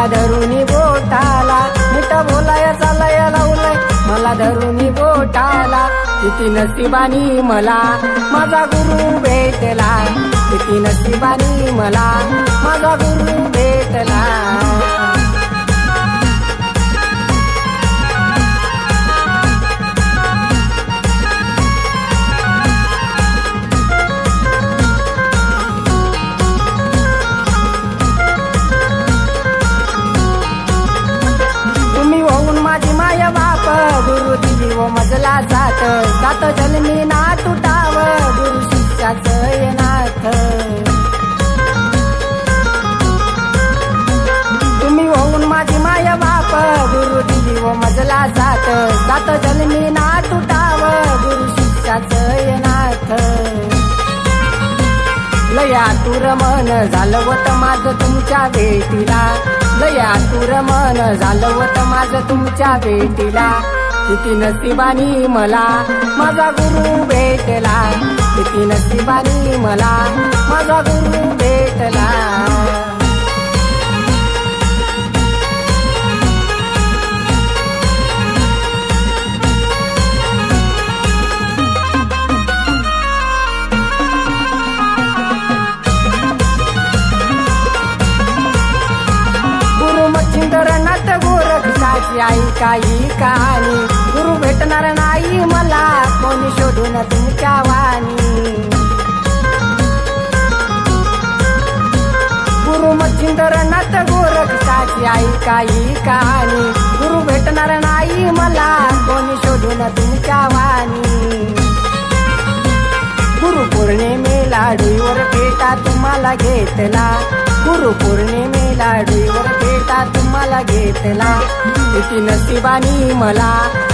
मला धरुनी बोटाला, मीठ बोलायचा लय लावलंय मला धरुनी बोटाला. किती नशिबानी मला माझा गुरु भेटला, किती नशिबानी मला माझा गुरु भेटला. माझी माय बाप गुरु दिली व मजला जात, सात जन्मी ना तुटाव गुरु शिष्याचं नाथ. तुम्ही होऊन माझी माय बाप गुरु दिली व मजला जात, सात जन्मी ना तुटाव गुरु शिष्याचं नाथ. लय आतुर मन झालवत माझं तुमच्या भेटीला, लय आतुर मन झालवत माझं तुमच्या भेटीला. किती नशिबानी मला माझा गुरु भेटला, किती नशिबानी मला माझा गुरु भेटला. मच्छिंद्रनाथ गोरक्षाची आई काही कहाणी, गुरु भेटणार नाही मला कोणी शोधून तुमच्या वाणी. गुरु मच्छिंद्रनाथ गोरक्षाची आई काही कहाणी, गुरु भेटणार नाही मला कोणी शोधून तुमच्या वाणी. गुरु पौर्णिमेला डोईवर पेटा तुम्हाला घेतला, गुरु पौर्णिमेला डोईवर पेटा तुम्हाला घेतला. किती नशिबानी मला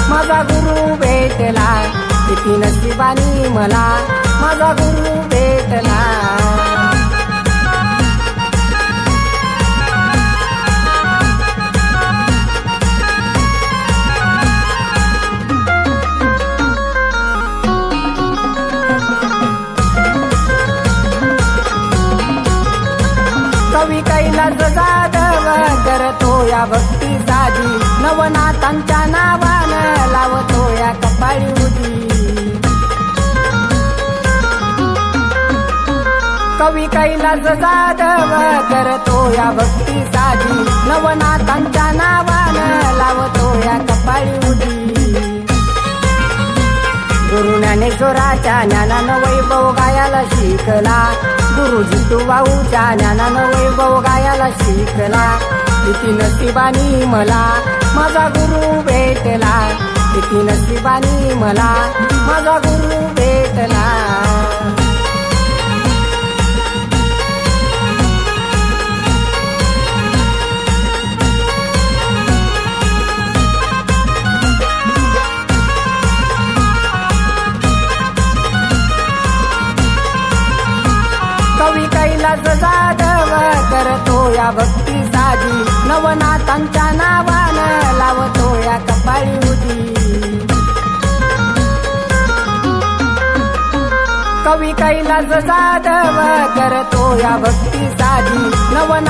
माझा गुरु भेटला, किती नशिबानी मला माझा गुरु भेटला. कवी कैलास जाधव करतो या भक्ती साधी, नवनाथांच्या नावानं लावतो या कपाळी उदी. कवी कैलास जाधव करतो या भक्ती साधी, नवनाथांच्या नावानं लावतो या कपाळी उदी. गुरु ज्ञानेश्वराच्या ज्ञानानं वैभव गायाला शिकला, गुरु जितूभाऊच्या ज्ञानानं वैभव गायाला शिकला. किती नशिबानी मला माझा गुरु भेटला, किती नशिबानी मला माझा गुरु भेटला. कवी कैलास जाधव करतो या भक्ती साधी, नवनाथांच्या नावानं लावतो या कपाळी उदी. कवी कैलास जाधव करतो या भक्ती साधी, नवनाथ